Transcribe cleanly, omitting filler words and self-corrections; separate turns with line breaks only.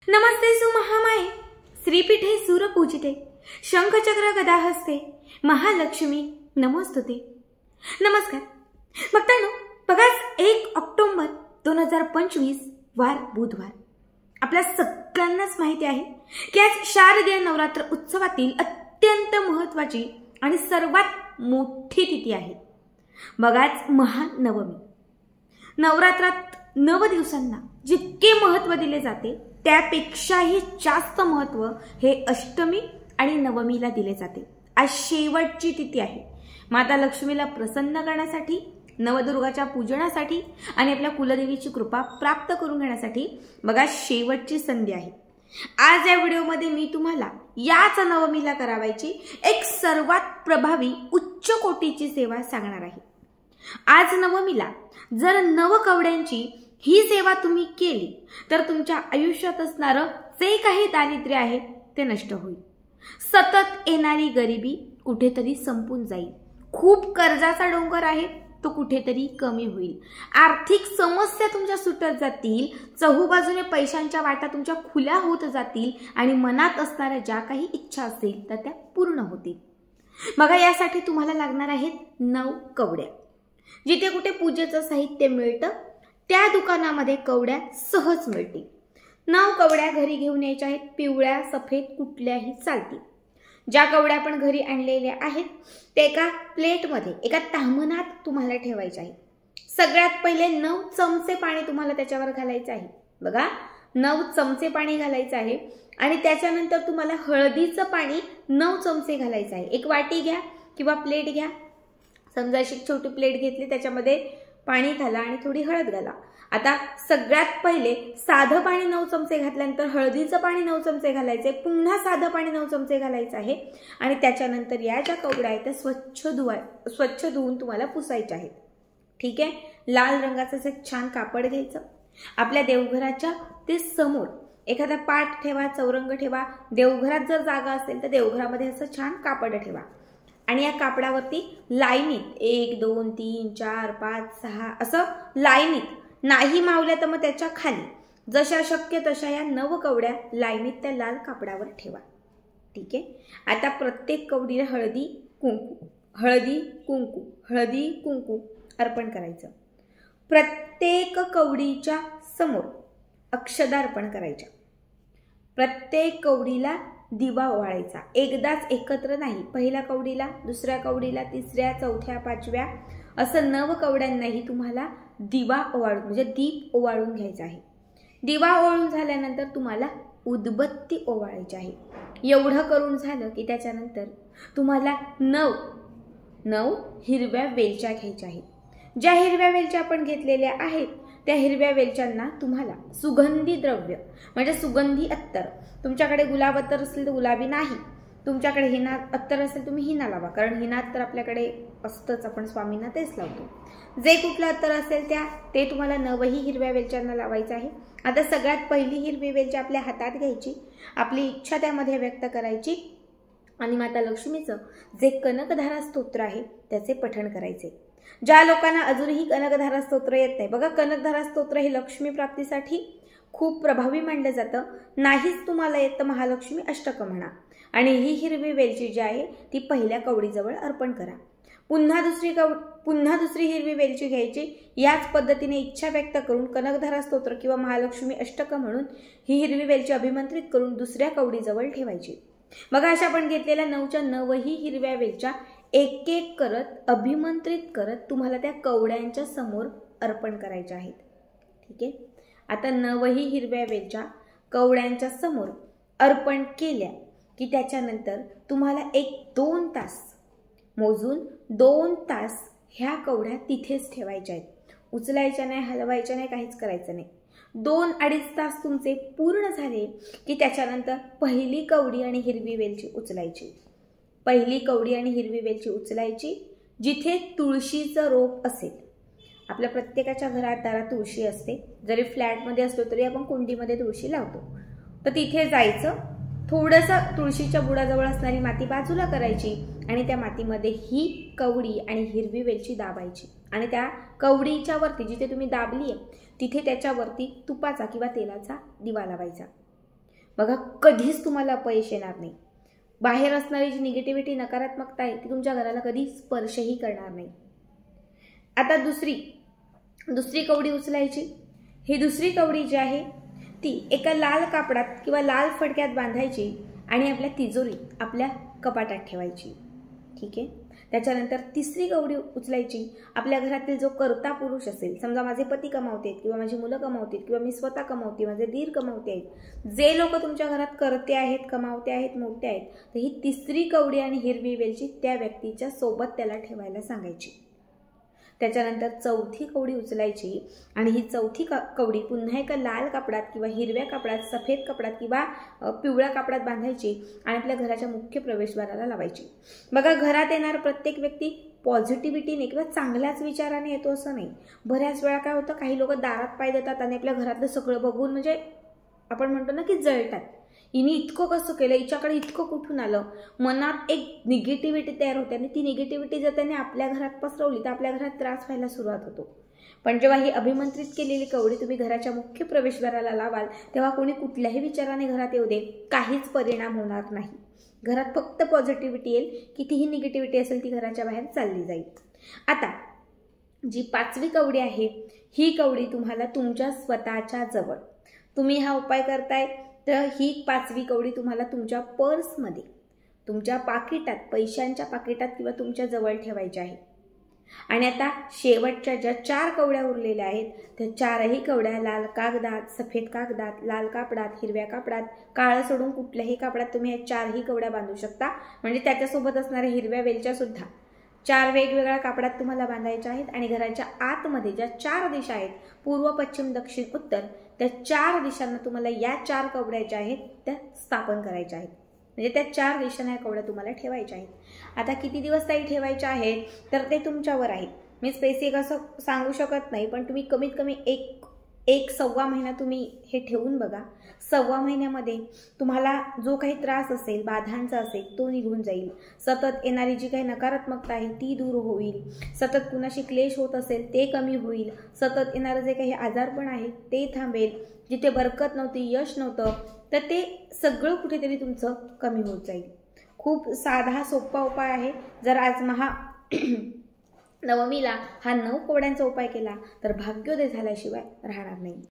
नमस्ते सुमहामाये, श्रीपीठे सूरपूजिते, शंखचक्र गदा हस्ते, महालक्ष्मी नमोस्तुते। नमस्कार भक्तांनो, बघा 1 ऑक्टोबर 2025 वार बुधवार। आपल्या सगळ्यांनाच माहिती आहे की आज शारदीय नवरात्र उत्सवातील अत्यंत महत्त्वाची आणि सर्वात मोठी तिथी आहे। बघाच महानवमी। नवरात्रात 9 दिवसांना जितके महत्त्व दिले जाते त्यापेक्षाही जास्त महत्त्व हे अष्टमी आणि नवमीला दिले जाते। आज शेवटची तिथी आहे। माता लक्ष्मीला प्रसन्न करण्यासाठी, नवदुर्गाच्या पूजनासाठी आणि आपल्या कुलदेवीची कृपा प्राप्त करून घेण्यासाठी बघा शेवटची संधी आहे। आज या व्हिडिओमध्ये मी तुम्हाला याच नवमीला करावायची एक सर्वात प्रभावी उच्च कोटीची सेवा सांगणार आहे। आज नवमीला जर नवकवड्यांची ही सेवा तुम्ही केली तर तुमच्या आयुष्यात असणारं जे काही दारिद्र्य आहे ते नष्ट होईल। सतत येणारी गरिबी कुठेतरी संपून जाईल। खूप कर्जाचा डोंगर आहे तो कुठेतरी कमी होईल। आर्थिक समस्या तुमच्या सुटत जातील। चहूबाजूने पैशांच्या वाटा तुमच्या खुल्या होत जातील आणि मनात असणाऱ्या ज्या काही इच्छा असतील तर त्या पूर्ण होतील। बघा यासाठी तुम्हाला लागणार आहेत 9 कवड्या। जिथे कुठे पूजेचं साहित्य मिळतं त्या दुकानामध्ये कवड्या सहज मिळतील। 9 कवड्या घरी घेऊन यायच्या आहेत। पिवळ्या, सफेद कुठल्याही चालतील। ज्या कवड्या आपण घरी आणलेल्या आहेत ते एका प्लेटमध्ये, एका ताम्हणात तुम्हाला ठेवायच्या आहेत। सगळ्यात पहिले 9 चमचे पाणी तुम्हाला त्याच्यावर घालायचं आहे। बघा 9 चमचे पाणी घालायचं आहे आणि त्याच्यानंतर तुम्हाला हळदीचं पाणी 9 चमचे घालायचं आहे। एक वाटी घ्या किंवा प्लेट घ्या। समजा अशी छोटी प्लेट घेतली, त्याच्यामध्ये पाणी घाला आणि थोडी हळद घाला। आता सगळ्यात पहिले साधं पाणी 9 चमचे घातल्यानंतर हळदीचं पाणी 9 चमचे घालायचे, पुन्हा साधं पाणी 9 चमचे घालायचं आहे आणि त्याच्यानंतर या ज्या कवड्या आहेत त्या स्वच्छ धुवून तुम्हाला पुसायच्या आहेत। ठीक आहे। लाल रंगाचं एक छान कापड घ्यायचं। आपल्या देवघराच्या ते समोर एखादा पाट ठेवा, चौरंग ठेवा। देवघरात जर जागा असेल तर देवघरामध्ये असं छान कापड ठेवा आणि या कापडावरती लाईनीत 1 2 3 4 5 6 असं लाईनीत, नाही मावल्या तर मग त्याच्या खाली जशा शक्य तशा या 9 कवड्या लाईनीत त्या लाल कापडावर ठेवा। ठीक आहे। आता प्रत्येक कवडीला हळदी कुंकू अर्पण करायचं। प्रत्येक कवडीच्या समोर अक्षदा अर्पण करायच्या। प्रत्येक कवडीला दिवा ओवाळायचा। एकदाच एकत्र नाही, पहिल्या कवडीला, दुसऱ्या कवडीला, तिसऱ्या, चौथ्या, 5व्या असं 9 कवड्यांनाही तुम्हाला दिवा ओवाळून म्हणजे दीप ओवाळून घ्यायचा आहे। दिवा ओवाळून झाल्यानंतर तुम्हाला उदबत्ती ओवाळायची आहे। एवढं करून झालं की त्याच्यानंतर तुम्हाला 9 हिरव्या वेलच्या घ्यायच्या आहेत। ज्या हिरव्या वेलच्या आपण घेतलेल्या आहेत त्या हिरव्या वेलच्यांना तुम्हाला सुगंधी द्रव्य म्हणजे सुगंधी अत्तर, तुमच्याकडे गुलाब अत्तर असेल तर गुलाबी नाही, तुमच्याकडे हिना अत्तर असेल तुम्ही हिना लावा, कारण हिना अत्तर आपल्याकडे असतंच, आपण स्वामींना तेच लावतो। जे कुठलं अत्तर असेल ते तुम्हाला 9 हिरव्या वेलच्यांना लावायचं आहे। आता सगळ्यात पहिली हिरवी वेलची आपल्या हातात घ्यायची, आपली इच्छा त्यामध्ये व्यक्त करायची आणि माता लक्ष्मीचं जे कनकधारा स्तोत्र आहे त्याचे पठण करायचे। ज्या लोकांना अजूनही कनकधारा स्तोत्र येत नाही, बघा कनकधारा स्तोत्र हे लक्ष्मी प्राप्तीसाठी खूप प्रभावी मानलं जातं। नाहीच तुम्हाला येत तर महालक्ष्मी अष्टक म्हणा आणि ही हिरवी वेलची जी आहे ती पहिल्या कवडीजवळ अर्पण करा। पुन्हा दुसरी हिरवी वेलची घ्यायची। याच पद्धतीने इच्छा व्यक्त करून कनकधारा स्तोत्र किंवा महालक्ष्मी अष्टक म्हणून ही हिरवी वेलची अभिमंत्रित करून दुसऱ्या कवडीजवळ ठेवायची। बघा अशा आपण गेटलेल्या 9च्या 9 हिरव्या वेलच्या एक एक करत अभिमंत्रित करत तुम्हाला त्या कवड्यांच्या समोर अर्पण करायच्या आहेत। ठीक आहे। आता 9 हिरव्या वेलच्या कवड्यांच्या समोर अर्पण केल्या की त्याच्यानंतर तुम्हाला 1-2 तास मोजून 2 तास ह्या कवड्या तिथेच ठेवायच्या आहेत। उचलायच्या नाही, हलवायच्या नाही, काहीच करायचं नाही। 2-2.5 तास तुमचे पूर्ण झाले की त्याच्यानंतर पहिली कवडी आणि हिरवी वेलची उचलायची। पहिली कवडी आणि हिरवी वेलची उचलायची। जिथे तुळशीचं रोप असेल, आपल्या प्रत्येकाच्या घरात दारात तुळशी असते, जरी फ्लॅटमध्ये असतो तरी आपण कुंडीमध्ये तुळशी लावतो, तर तिथे जायचं। थोडंसं तुळशीच्या बुडाजवळ असणारी माती बाजूला करायची आणि त्या मातीमध्ये ही कवडी आणि हिरवी वेलची दाबायची आणि त्या कवडीच्या वरती जिथे तुम्ही दाबली आहे तिथे त्याच्यावरती तुपाचा किंवा तेलाचा दिवा लावायचा। बघा कधीच तुम्हाला अपयश येणार नाही. बाहेर असणारी जी निगेटिव्हिटी, नकारात्मकता आहे ती तुमच्या घराला कधी स्पर्शही करणार नाही. आता दुसरी कवडी उचलायची. ही दुसरी कवडी जी आहे ती एका लाल कापडात किंवा लाल फडक्यात बांधायची आणि आपल्या तिजोरीत, आपल्या कपाटात ठेवायची. ठीक आहे. त्याच्यानंतर तिसरी कवडी उचलायची. आपल्या घरातील जो कर्ता पुरुष असेल, समजा माझे पती कमावते किंवा माझी मुलं कमावते किंवा मी स्वतः कमावते, माझे दीर कमावते आहेत, जे लोक तुमच्या घरात कर्ते आहेत, कमावते आहेत, मोठे आहेत, तर ही तिसरी कवडी आणि हिरवी वेलची त्या व्यक्तीच्या सोबत त्याला ठेवायला सांगायची. त्याच्यानंतर चौथी कवडी उचलायची आणि ही चौथी कवडी पुन्हा एका लाल कापडात किंवा हिरव्या कापडात, सफेद कपडात किंवा पिवळ्या कापडात बांधायची आणि आपल्या घराच्या मुख्य प्रवेशद्वाराला लावायची. बघा घरात येणारा प्रत्येक व्यक्ती पॉझिटिव्हिटीने किंवा चांगल्याच विचाराने येतो असं नाही. बऱ्याच वेळा काय होतं, काही लोक दारात पाय देतात आणि आपल्या घरातलं सगळं बघून म्हणजे आपण म्हणतो ना की जळतात. हिने इतकं कसं केलं, हिच्याकडे इतकं कुठून आलं, मनात एक निगेटिव्हिटी तयार होते आणि ती निगेटिव्हिटी जर त्याने आपल्या घरात पसरवली तर आपल्या घरात त्रास व्हायला सुरुवात होतो. पण जेव्हा ही अभिमंत्रित केलेली कवडी तुम्ही घराच्या मुख्य प्रवेशद्वाराला लावाल तेव्हा कोणी कुठल्याही विचाराने घरात येऊ दे, काहीच परिणाम होणार नाही. घरात फक्त पॉझिटिव्हिटी येईल, कितीही निगेटिव्हिटी असेल ती घराच्या बाहेर चालली जाईल. आता जी पाचवी कवडी आहे ही कवडी तुम्हाला तुमच्या स्वतःच्या जवळ, तुम्ही हा उपाय करताय तर ही पाचवी कवडी तुम्हाला तुमच्या पर्समध्ये, तुमच्या पाकिटात, पैशांच्या पाकिटात किंवा तुमच्या जवळ ठेवायची आहे. आणि आता शेवटच्या ज्या 4 कवड्या उरलेल्या आहेत त्या 4ही कवड्या लाल कागदात, सफेद कागदात, लाल कापडात, हिरव्या कापडात, काळं सोडून कुठल्याही कापडात तुम्ही या 4ही कवड्या बांधू शकता. म्हणजे त्याच्यासोबत असणाऱ्या हिरव्या वेलच्या सुद्धा 4 वेगवेगळ्या कापडात तुम्हाला बांधायच्या आहेत. आणि घराच्या आतमध्ये ज्या 4 दिशा आहेत, पूर्व, पश्चिम, दक्षिण, उत्तर, त्या 4 दिशांना तुम्हाला या 4 कवड्या ज्या आहेत त्या स्थापन करायच्या आहेत. म्हणजे त्या 4 दिशांना या कवड्या तुम्हाला ठेवायच्या आहेत. आता किती दिवस ताई ठेवायच्या आहेत तर ते तुमच्यावर आहे. मी स्पेसिफिक असं सांगू शकत नाही, पण तुम्ही कमीत कमी एक सव्वा महिना तुम्ही हे ठेवून बघा. सव्वा महिन्यामध्ये तुम्हाला जो काही त्रास असेल, बाधांचा असेल, तो निघून जाईल. सतत येणारी जी काही नकारात्मकता आहे ती दूर होईल. सतत कुणाशी क्लेश होत असेल ते कमी होईल. सतत येणारं जे काही आजारपण आहे ते थांबेल. जिथे बरकत नव्हती, यश नव्हतं, तर ते सगळं कुठेतरी तुमचं कमी होत जाईल. खूप साधा सोपा उपाय आहे. जर आज नवमीला हा 9 कवड्यांचा उपाय केला तर भाग्योदय झाल्याशिवाय राहणार नाही.